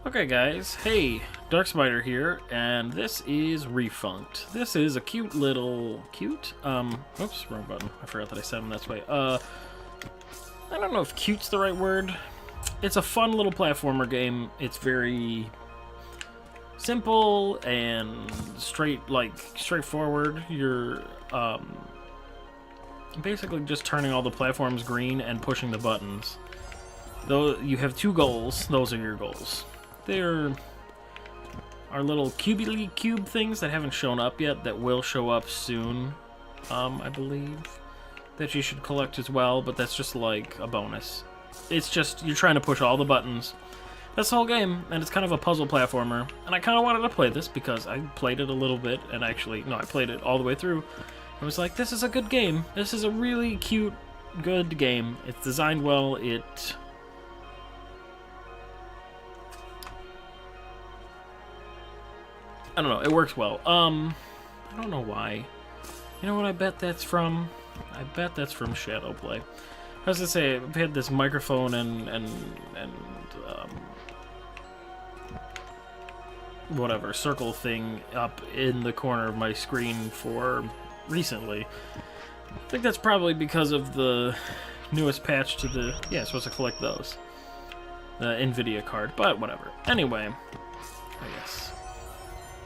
Okay guys, hey, Darksmiter here, and this is Refunct. This is a cute little... oops, wrong button. I forgot that I said them this way. I don't know if cute's the right word. It's a fun little platformer game. It's very simple and straightforward. You're, basically just turning all the platforms green and pushing the buttons. Though you have two goals, those are your goals. There are little cube things that haven't shown up yet that will show up soon, I believe, that you should collect as well, but that's just like a bonus. It's just, you're trying to push all the buttons. That's the whole game, and it's kind of a puzzle platformer, and I kind of wanted to play this because I played it a little bit, and actually, no, I played it all the way through. I was like, this is a good game. This is a really cute, good game. It's designed well, I don't know, it works well. I don't know why. You know what I bet that's from? I bet that's from Shadowplay. I was gonna say, I've had this microphone and whatever, circle thing up in the corner of my screen for recently. I think that's probably because of the newest patch to the... Yeah, I'm supposed to collect those. The NVIDIA card, but whatever. Anyway, I guess.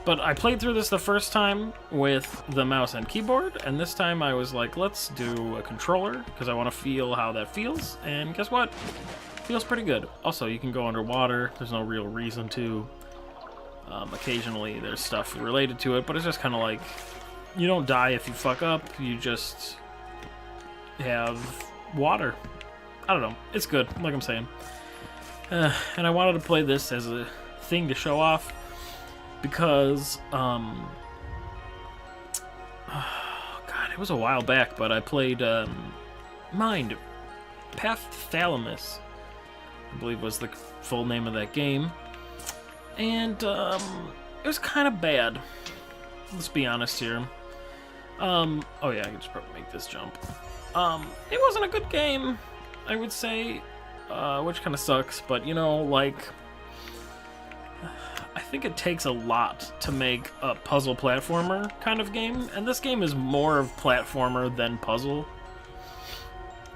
But I played through this the first time with the mouse and keyboard, and this time I was like, let's do a controller, because I want to feel how that feels, and guess what? Feels pretty good. Also, you can go underwater. There's no real reason to. Occasionally there's stuff related to it, but it's just kind of like, you don't die if you fuck up, you just have water. I don't know. It's good, like I'm saying. And I wanted to play this as a thing to show off, because, God, it was a while back, but I played, Mind. Paththalamus, I believe was the full name of that game. And, it was kind of bad. Let's be honest here. Oh yeah, I can just probably make this jump. It wasn't a good game, I would say, which kind of sucks, but, you know, like... I think it takes a lot to make a puzzle platformer kind of game, and this game is more of platformer than puzzle.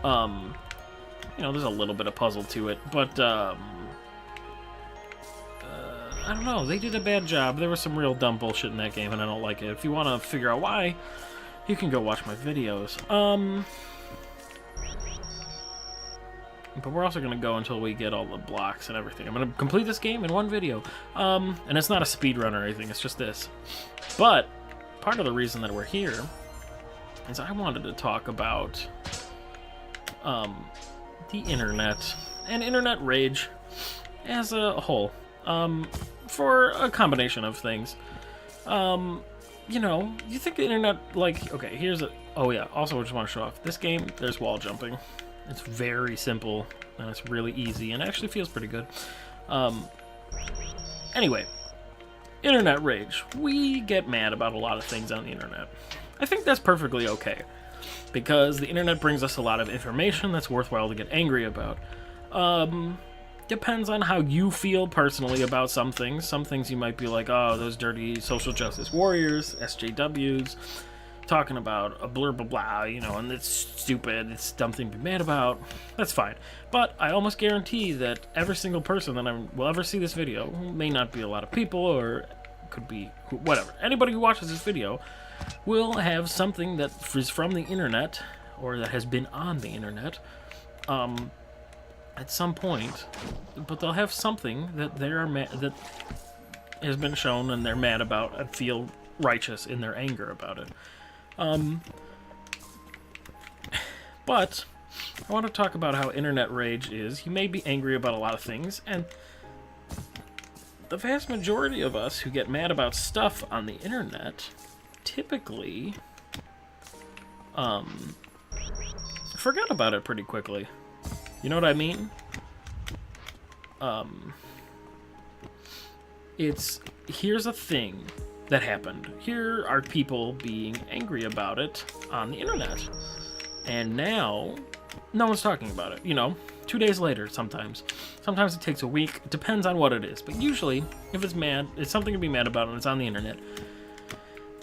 You know, there's a little bit of puzzle to it, but I don't know, they did a bad job. There was some real dumb bullshit in that game, and I don't like it. If you want to figure out why, you can go watch my videos. But we're also going to go until we get all the blocks and everything. I'm going to complete this game in one video. And it's not a speed run or anything, it's just this. But part of the reason that we're here is I wanted to talk about the internet and internet rage as a whole. For a combination of things. You know, you think the internet, like, okay, here's a... Oh yeah, also I just want to show off. This game, there's wall jumping. It's very simple, and it's really easy, and actually feels pretty good. Anyway, internet rage. We get mad about a lot of things on the internet. I think that's perfectly okay, because the internet brings us a lot of information that's worthwhile to get angry about. Depends on how you feel personally about some things. Some things you might be like, oh, those dirty social justice warriors, SJWs, talking about a blur blah blah, you know, and it's stupid, it's a dumb thing to be mad about. That's fine. But I almost guarantee that every single person that will ever see this video, who may not be a lot of people, or could be whatever, anybody who watches this video will have something that is from the internet, or that has been on the internet, at some point, but they'll have something that that has been shown and they're mad about and feel righteous in their anger about it. But I want to talk about how internet rage is. You may be angry about a lot of things, and the vast majority of us who get mad about stuff on the internet typically forget about it pretty quickly. You know what I mean? Here's a thing that happened. Here are people being angry about it on the internet. And now, no one's talking about it. You know, 2 days later sometimes. Sometimes it takes a week. It depends on what it is. But usually, if it's something to be mad about and it's on the internet,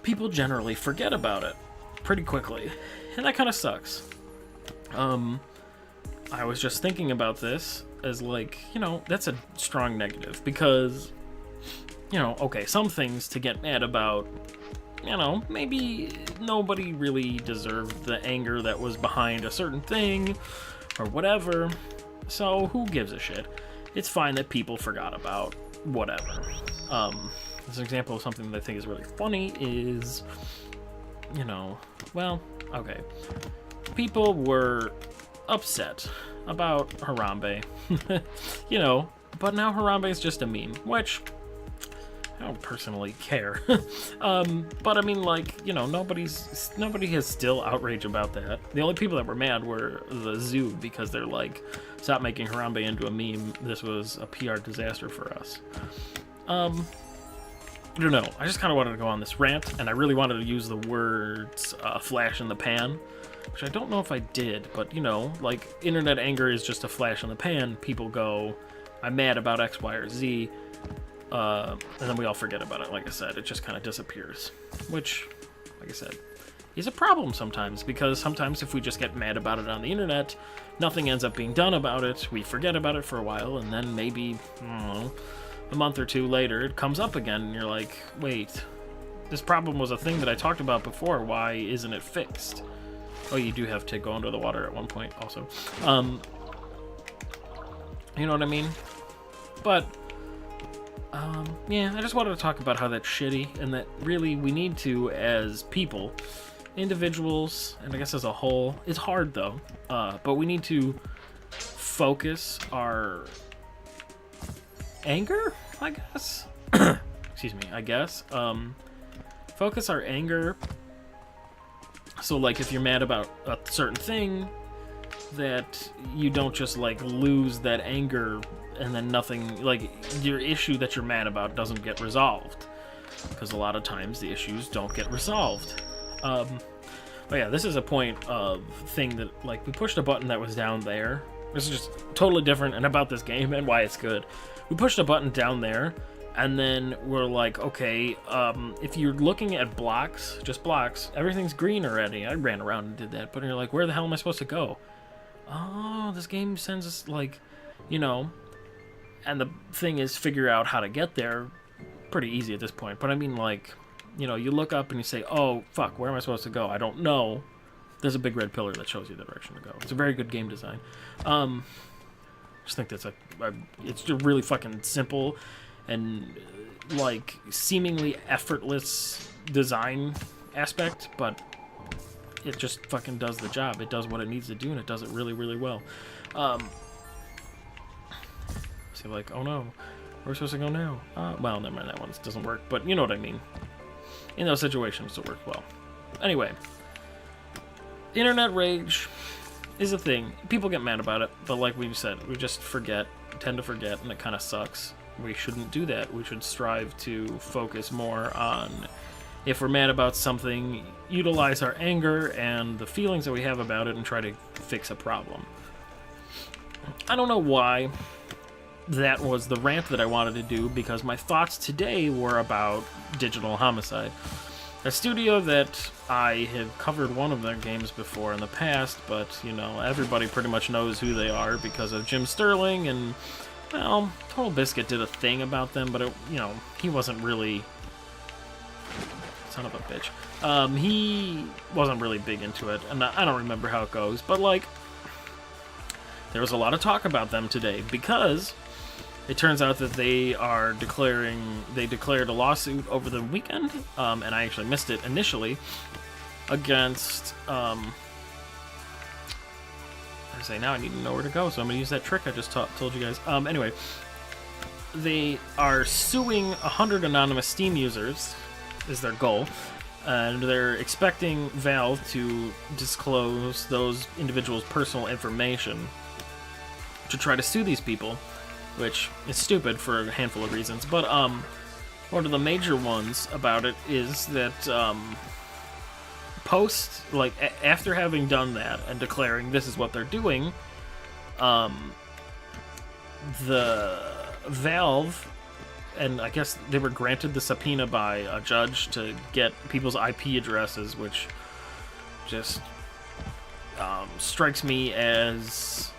people generally forget about it pretty quickly. And that kind of sucks. I was just thinking about this as that's a strong negative because, okay, some things to get mad about, maybe nobody really deserved the anger that was behind a certain thing or whatever. So who gives a shit? It's fine that people forgot about whatever. As an example of something that I think is really funny is, okay. People were upset about Harambe, but now Harambe is just a meme, which I don't personally care. But I mean, nobody has still outrage about that. The only people that were mad were the zoo because they're like, stop making Harambe into a meme. This was a PR disaster for us. I don't know. I just kind of wanted to go on this rant, and I really wanted to use the words flash in the pan, which I don't know if I did, but, internet anger is just a flash in the pan. People go, I'm mad about X, Y, or Z, and then we all forget about it. Like I said, it just kind of disappears, which, like I said, is a problem sometimes, because sometimes if we just get mad about it on the internet, nothing ends up being done about it. We forget about it for a while, and then maybe, I don't know, a month or two later, it comes up again, and you're like, wait, this problem was a thing that I talked about before. Why isn't it fixed? Oh, you do have to go under the water at one point also. You know what I mean? But, yeah, I just wanted to talk about how that's shitty, and that really we need to, as people, individuals, and I guess as a whole, it's hard though, but we need to focus our anger, I guess? Excuse me, I guess. Focus our anger. So, if you're mad about a certain thing, that you don't just, lose that anger and then nothing, your issue that you're mad about doesn't get resolved. Because a lot of times the issues don't get resolved. But yeah, this is a point of thing that, we pushed a button that was down there. This is just totally different and about this game and why it's good. We pushed a button down there, and then we're like, okay, if you're looking at blocks, just blocks, everything's green already. I ran around and did that, but you're like, where the hell am I supposed to go? Oh, this game sends us, and the thing is figure out how to get there. Pretty easy at this point, but I mean, you look up and you say, oh, fuck, where am I supposed to go? I don't know. There's a big red pillar that shows you the direction to go. It's a very good game design. I just think that's it's a really fucking simple and seemingly effortless design aspect, but it just fucking does the job. It does what it needs to do, and it does it really, really well. So oh no, we're supposed to go now. Well, never mind, that one doesn't work, but you know what I mean. In those situations, it works well. Anyway, internet rage is a thing. People get mad about it, but like we said, we just tend to forget, and it kind of sucks. We shouldn't do that. We should strive to focus more on, if we're mad about something, utilize our anger and the feelings that we have about it and try to fix a problem. I don't know why that was the rant that I wanted to do, because my thoughts today were about Digital Homicide, a studio that I have covered one of their games before in the past, but, everybody pretty much knows who they are because of Jim Sterling, and, well, Total Biscuit did a thing about them, but, he wasn't really... Son of a bitch. He wasn't really big into it, and I don't remember how it goes, but, there was a lot of talk about them today, because it turns out that they declared a lawsuit over the weekend, and I actually missed it initially, against, I say now I need to know where to go, so I'm going to use that trick I just told you guys. Anyway, they are suing 100 anonymous Steam users, is their goal, and they're expecting Valve to disclose those individuals' personal information to try to sue these people, which is stupid for a handful of reasons. But one of the major ones about it is that after having done that and declaring this is what they're doing, the Valve, and I guess they were granted the subpoena by a judge to get people's IP addresses, which just strikes me as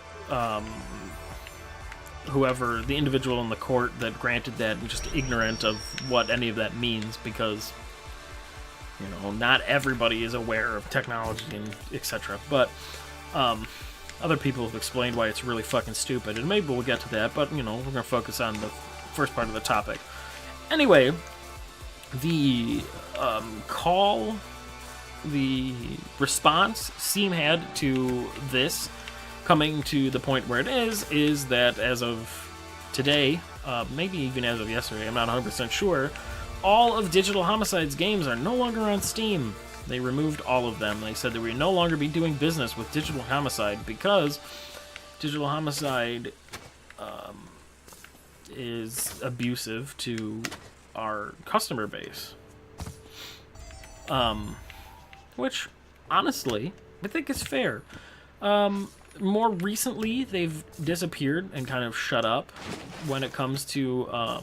whoever, the individual in the court that granted that, just ignorant of what any of that means, because, you know, not everybody is aware of technology and etc. But other people have explained why it's really fucking stupid, and maybe we'll get to that, but, you know, we're going to focus on the first part of the topic. Anyway, the the response Steam had to this, coming to the point where it is that as of today, maybe even as of yesterday, I'm not 100% sure, all of Digital Homicide's games are no longer on Steam. They removed all of them. They said that we would no longer be doing business with Digital Homicide because Digital Homicide is abusive to our customer base. Which, honestly, I think is fair. More recently, they've disappeared and kind of shut up when it comes to, you know,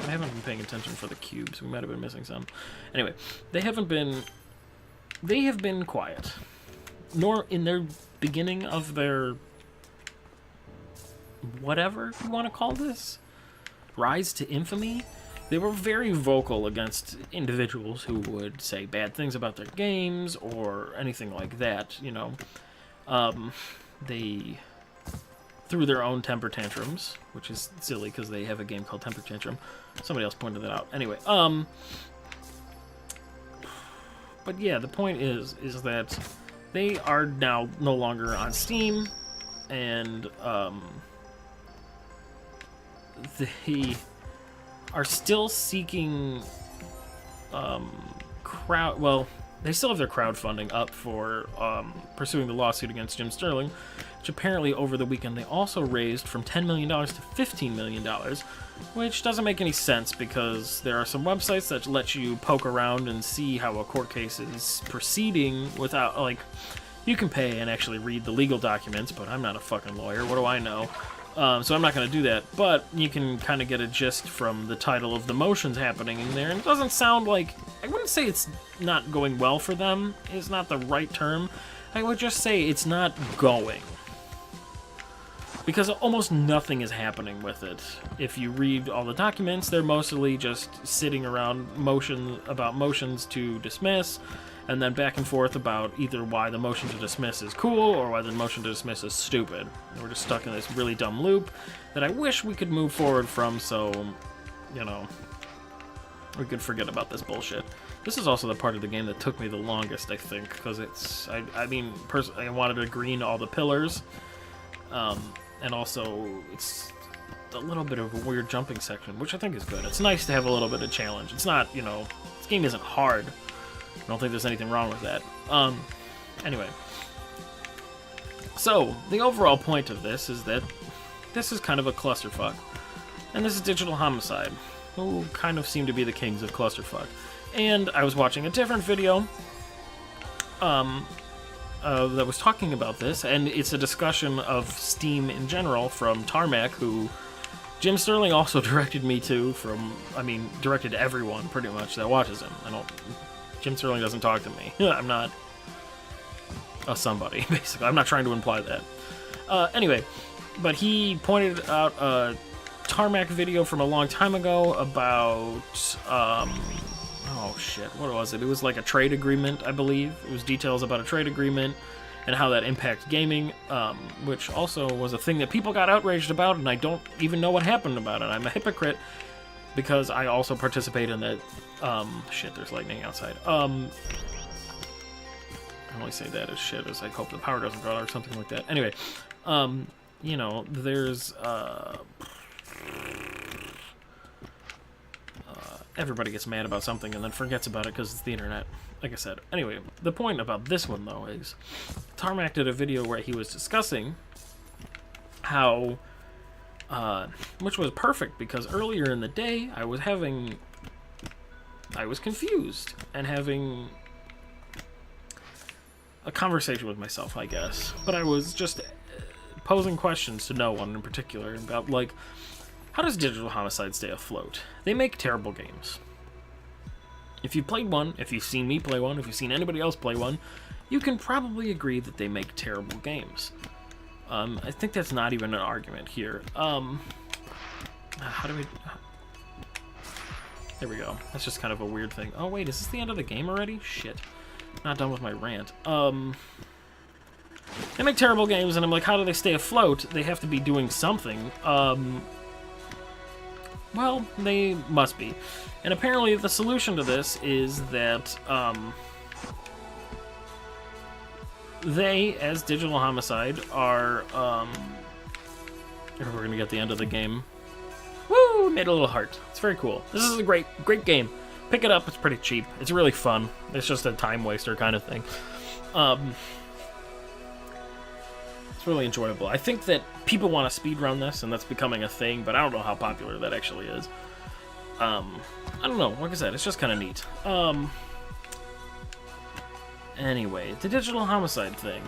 I haven't been paying attention for the cubes. We might have been missing some. Anyway, they have been quiet. Nor in their beginning of their, whatever you want to call this, rise to infamy, they were very vocal against individuals who would say bad things about their games or anything like that, you know. They threw their own temper tantrums, which is silly because they have a game called Temper Tantrum. Somebody else pointed that out. Anyway, but yeah, the point is that they are now no longer on Steam, and they are still seeking they still have their crowdfunding up for pursuing the lawsuit against Jim Sterling, which apparently over the weekend they also raised from $10 million to $15 million, which doesn't make any sense because there are some websites that let you poke around and see how a court case is proceeding without, like, you can pay and actually read the legal documents, but I'm not a fucking lawyer. What do I know? So I'm not going to do that, but you can kind of get a gist from the title of the motions happening in there, and it doesn't sound like, I wouldn't say it's not going well for them, is not the right term. I would just say it's not going, because almost nothing is happening with it. If you read all the documents, they're mostly just sitting around motions to dismiss, and then back and forth about either why the motion to dismiss is cool or why the motion to dismiss is stupid. And we're just stuck in this really dumb loop that I wish we could move forward from, so, you know, we could forget about this bullshit. This is also the part of the game that took me the longest, I think, because it's, I mean, personally, I wanted to green all the pillars, and also it's a little bit of a weird jumping section, which I think is good. It's nice to have a little bit of challenge. It's not, you know, this game isn't hard. I don't think there's anything wrong with that. Anyway. So, the overall point of this is that this is kind of a clusterfuck. And this is Digital Homicide, who kind of seem to be the kings of clusterfuck. And I was watching a different video that was talking about this, and it's a discussion of Steam in general from Tarmac, who Jim Sterling also directed me to directed everyone, pretty much, that watches him. Jim Sterling doesn't talk to me. I'm not a somebody, basically. I'm not trying to imply that. Anyway, but he pointed out a Tarmac video from a long time ago about, oh shit, what was it? It was like a trade agreement, I believe. It was details about a trade agreement and how that impacts gaming, which also was a thing that people got outraged about, and I don't even know what happened about it. I'm a hypocrite because I also participate in that. Shit, there's lightning outside. I only say that as shit as I hope the power doesn't go out or something like that. Anyway, you know, there's, everybody gets mad about something and then forgets about it because it's the internet, like I said. Anyway, the point about this one, though, is Tarmac did a video where he was discussing how, which was perfect because earlier in the day I was confused and having a conversation with myself, I guess. But I was just posing questions to no one in particular about, like, how does Digital Homicide stay afloat? They make terrible games. If you've played one, if you've seen me play one, if you've seen anybody else play one, you can probably agree that they make terrible games. I think that's not even an argument here. How do we... There we go. That's just kind of a weird thing. Oh, wait, is this the end of the game already? Shit. Not done with my rant. They make terrible games, and I'm like, how do they stay afloat? They have to be doing something. Well, they must be. And apparently the solution to this is that, they, as Digital Homicide, are, we're gonna get the end of the game. Woo! Made a little heart. It's very cool. This is a great game. Pick it up. It's pretty cheap. It's really fun. It's just a time waster kind of thing. It's really enjoyable. I think that people want to speedrun this, and that's becoming a thing, but I don't know how popular that actually is. I don't know. Like I said, it's just kind of neat. Anyway, the Digital Homicide thing.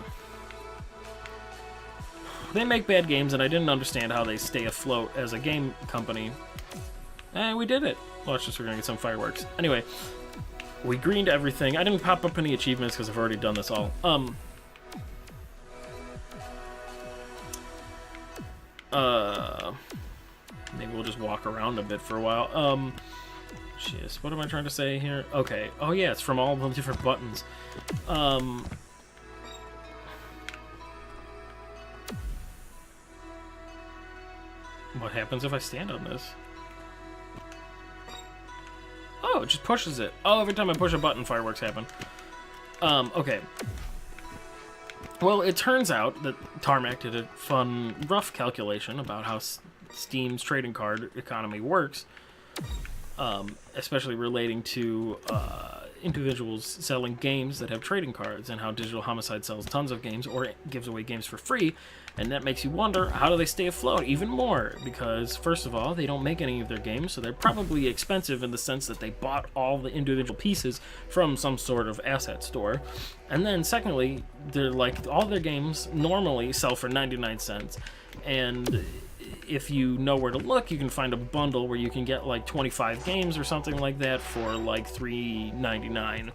They make bad games, and I didn't understand how they stay afloat as a game company. And we did it. Watch this, we're gonna get some fireworks. Anyway, we greened everything. I didn't pop up any achievements because I've already done this all. Maybe we'll just walk around a bit for a while. Jeez, what am I trying to say here? Okay. Oh yeah, it's from all the different buttons. What happens if I stand on this? Oh, it just pushes it. Oh, every time I push a button, fireworks happen. Okay. Well, it turns out that Tarmac did a fun, rough calculation about how Steam's trading card economy works, especially relating to individuals selling games that have trading cards, and how Digital Homicide sells tons of games or gives away games for free. And that makes you wonder, how do they stay afloat even more? Because, first of all, they don't make any of their games, so they're probably expensive in the sense that they bought all the individual pieces from some sort of asset store. And then, secondly, they're like, all their games normally sell for 99 cents. And if you know where to look, you can find a bundle where you can get like 25 games or something like that for like $3.99,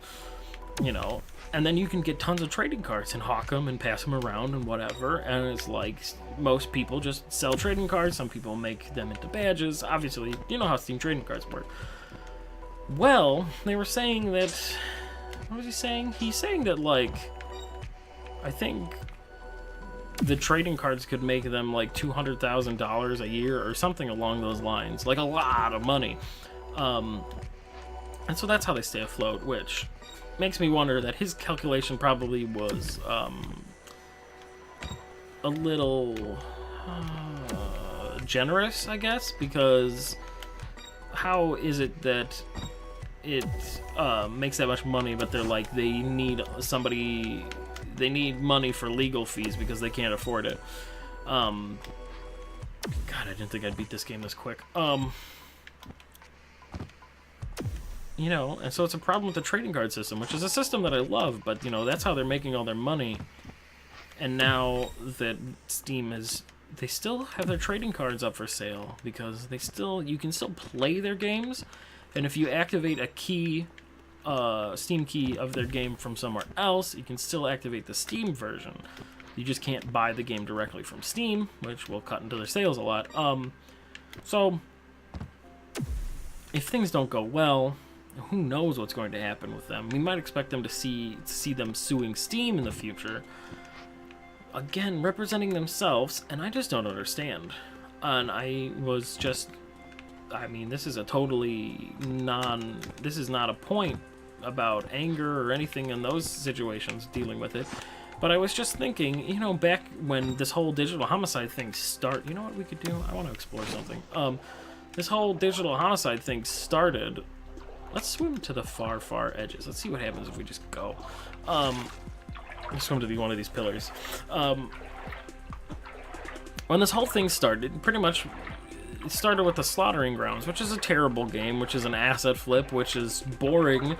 you know. And then you can get tons of trading cards and hawk them and pass them around and whatever. And it's like, most people just sell trading cards. Some people make them into badges. Obviously, you know how Steam trading cards work. Well, they were saying that... What was he saying? He's saying that, like... I think the trading cards could make them like $200,000 a year or something along those lines. Like a lot of money. And so that's how they stay afloat, which... makes me wonder that his calculation probably was a little generous, I guess, because how is it that it makes that much money, but they're like, they need money for legal fees because they can't afford it. God, I didn't think I'd beat this game this quick. You know, and so it's a problem with the trading card system, which is a system that I love, but, you know, that's how they're making all their money. And now that Steam is... They still have their trading cards up for sale, because you can still play their games, and if you activate a key, Steam key of their game from somewhere else, you can still activate the Steam version. You just can't buy the game directly from Steam, which will cut into their sales a lot. So, if things don't go well... Who knows what's going to happen with them? We might expect them to see them suing Steam in the future. Again, representing themselves, and I just don't understand. And I was just... I mean, this is a totally this is not a point about anger or anything in those situations dealing with it. But I was just thinking, you know, back when this whole Digital Homicide thing started... You know what we could do? I want to explore something. This whole Digital Homicide thing started... Let's swim to the far, far edges. Let's see what happens if we just go. Let's swim to one of these pillars. When this whole thing started, pretty much it started with the Slaughtering Grounds, which is a terrible game, which is an asset flip, which is boring.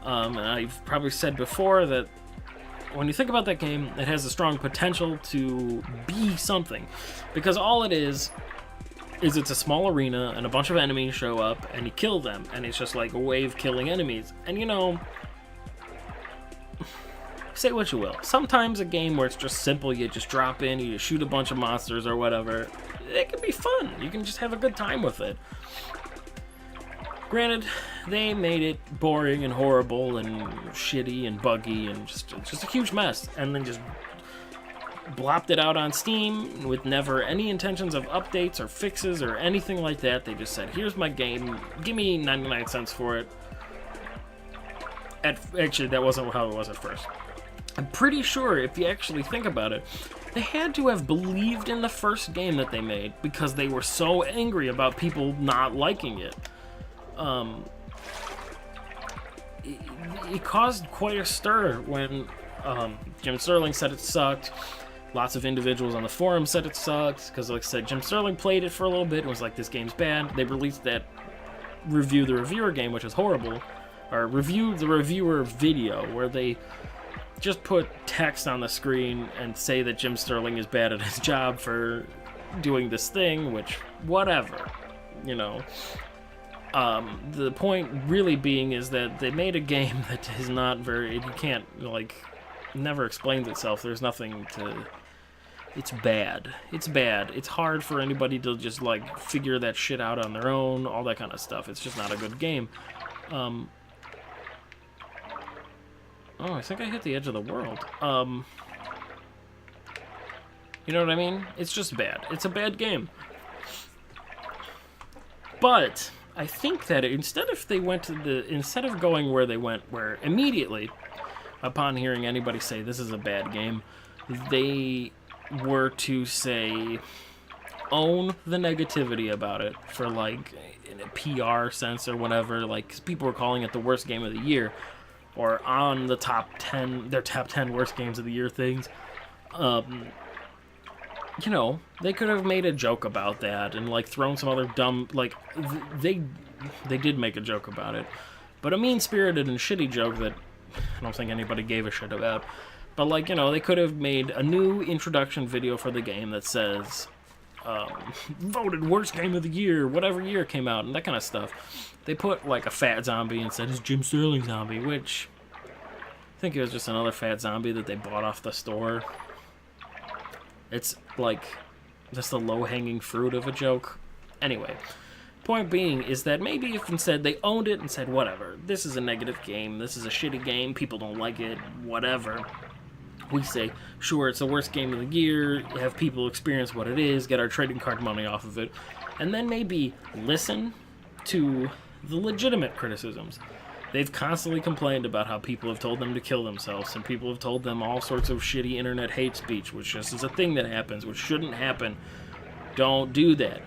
And I've probably said before that when you think about that game, it has a strong potential to be something. Because all it is it's a small arena, and a bunch of enemies show up, and you kill them, and it's just like a wave killing enemies. And you know, say what you will. Sometimes a game where it's just simple, you just drop in, you shoot a bunch of monsters or whatever, it can be fun. You can just have a good time with it. Granted, they made it boring and horrible and shitty and buggy and just a huge mess, and then just blopped it out on Steam with never any intentions of updates or fixes or anything like that. They just said, here's my game, give me 99 cents for it. Actually, that wasn't how it was at first. I'm pretty sure, if you actually think about it, they had to have believed in the first game that they made because they were so angry about people not liking it. It caused quite a stir when Jim Sterling said it sucked. Lots of individuals on the forum said it sucked because, like I said, Jim Sterling played it for a little bit and was like, this game's bad. They released that Review the Reviewer game, which is horrible, or Review the Reviewer video, where they just put text on the screen and say that Jim Sterling is bad at his job for doing this thing, which, whatever, you know. The point really being is that they made a game that is not very, you can't, like, never explains itself. There's nothing to, it's bad. It's bad. It's hard for anybody to just, like, figure that shit out on their own, all that kind of stuff. It's just not a good game. Oh, I think I hit the edge of the world. You know what I mean? It's just bad. It's a bad game. But I think that instead of going where they went, where immediately upon hearing anybody say this is a bad game, they were to say, own the negativity about it for, like, in a PR sense or whatever, like, 'cause people were calling it the worst game of the year, or on the top 10, their top 10 worst games of the year things. You know, they could have made a joke about that and, like, thrown some other dumb, like, they did make a joke about it, but a mean-spirited and shitty joke that I don't think anybody gave a shit about. But, like, you know, they could have made a new introduction video for the game that says, voted worst game of the year, whatever year it came out, and that kind of stuff. They put, like, a fat zombie and said, it's Jim Sterling zombie, which I think it was just another fat zombie that they bought off the store. It's, like, just the low-hanging fruit of a joke. Anyway, point being is that maybe if instead they owned it and said, whatever, this is a negative game, this is a shitty game, people don't like it, whatever. We say, sure, it's the worst game of the year, have people experience what it is, get our trading card money off of it, and then maybe listen to the legitimate criticisms. They've constantly complained about how people have told them to kill themselves, and people have told them all sorts of shitty internet hate speech, which just is a thing that happens, which shouldn't happen. Don't do that.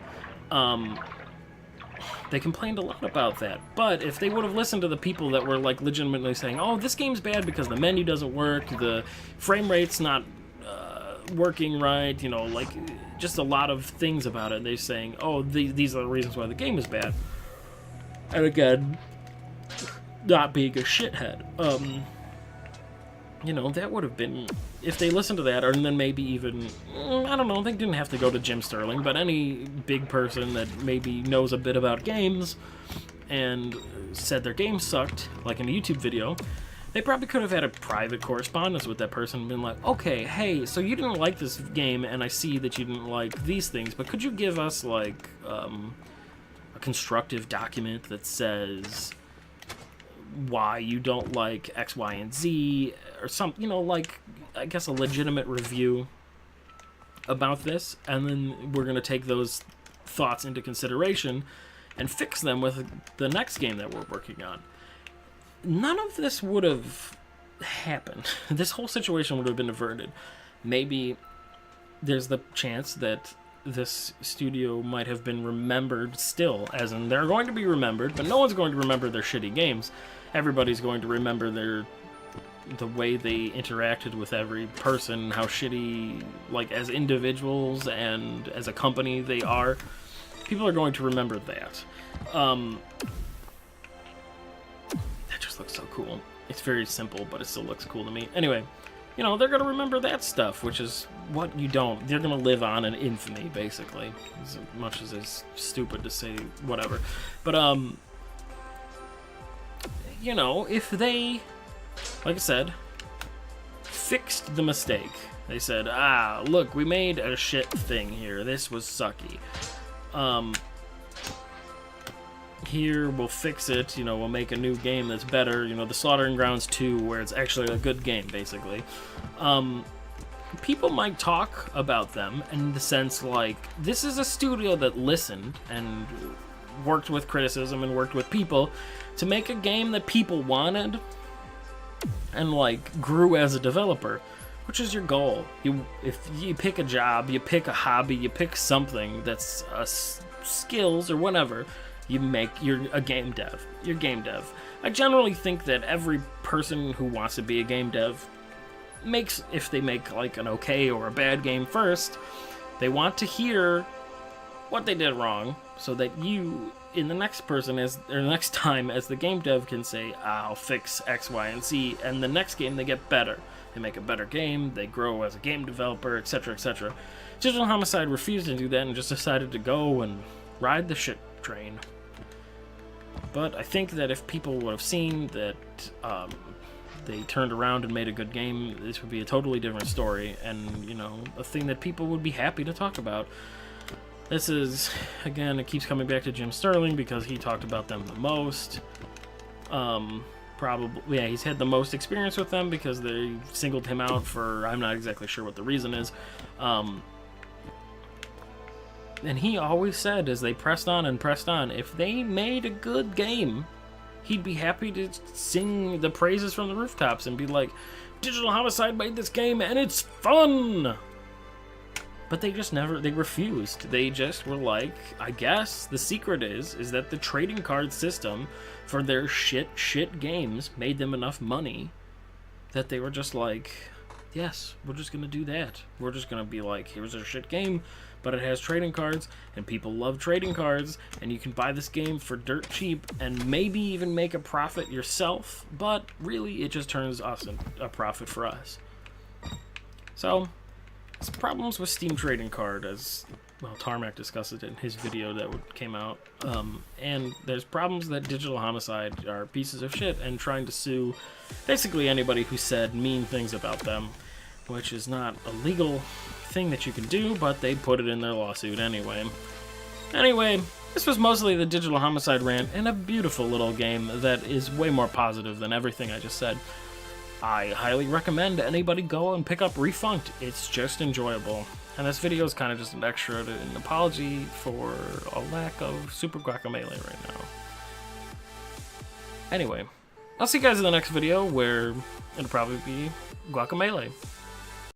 They complained a lot about that, but if they would have listened to the people that were, like, legitimately saying, oh, this game's bad because the menu doesn't work, the frame rate's not working right, you know, like, just a lot of things about it, they're saying, oh, these are the reasons why the game is bad. And again, not being a shithead. You know, that would have been, if they listened to that, or then maybe even, I don't know, they didn't have to go to Jim Sterling, but any big person that maybe knows a bit about games and said their game sucked, like in a YouTube video, they probably could have had a private correspondence with that person and been like, okay, hey, so you didn't like this game, and I see that you didn't like these things, but could you give us, like, a constructive document that says why you don't like X, Y, and Z, or some, you know, like, I guess a legitimate review about this, and then we're going to take those thoughts into consideration and fix them with the next game that we're working on. None of this would have happened. This whole situation would have been averted. Maybe there's the chance that this studio might have been remembered still, as in they're going to be remembered, but no one's going to remember their shitty games. Everybody's going to remember the way they interacted with every person, how shitty, like, as individuals and as a company they are. People are going to remember that. That just looks so cool. It's very simple, but it still looks cool to me. Anyway, you know, they're going to remember that stuff, which is what you don't. They're going to live on in infamy, basically, as much as it's stupid to say whatever. But, you know, if they, like I said, fixed the mistake, they said, look, we made a shit thing here. This was sucky. Here, we'll fix it, you know, we'll make a new game that's better, you know, the Slaughtering Grounds 2, where it's actually a good game, basically. People might talk about them in the sense, like, this is a studio that listened and worked with criticism and worked with people to make a game that people wanted and, like, grew as a developer, which is your goal. If you pick a job, you pick a hobby, you pick something that's skills or whatever, you're a game dev. You're game dev. I generally think that every person who wants to be a game dev if they make like an okay or a bad game first, they want to hear what they did wrong so that you, in the next time as the game dev, can say, I'll fix X, Y, and Z, and the next game they get better. They make a better game, they grow as a game developer, etc., etc. Digital Homicide refused to do that and just decided to go and ride the shit train. But I think that if people would have seen that they turned around and made a good game, this would be a totally different story, and, you know, a thing that people would be happy to talk about. This is, again, it keeps coming back to Jim Sterling because he talked about them the most. Probably, yeah, he's had the most experience with them because they singled him out for, I'm not exactly sure what the reason is. And he always said, as they pressed on and pressed on, if they made a good game, he'd be happy to sing the praises from the rooftops and be like, Digital Homicide made this game and it's fun! But they refused. They just were like, I guess the secret is that the trading card system for their shit games made them enough money that they were just like, yes, we're just gonna do that. We're just gonna be like, here's a shit game, but it has trading cards, and people love trading cards, and you can buy this game for dirt cheap, and maybe even make a profit yourself, but really, it just turns us a profit for us. So, there's problems with Steam Trading Card, as, well, Tarmac discussed it in his video that came out, and there's problems that Digital Homicide are pieces of shit and trying to sue basically anybody who said mean things about them, which is not a legal thing that you can do, but they put it in their lawsuit anyway. Anyway, this was mostly the Digital Homicide rant, and a beautiful little game that is way more positive than everything I just said. I highly recommend anybody go and pick up Refunct. It's just enjoyable. And this video is kind of just an an apology for a lack of Super Guacamelee right now. Anyway, I'll see you guys in the next video where it'll probably be Guacamelee.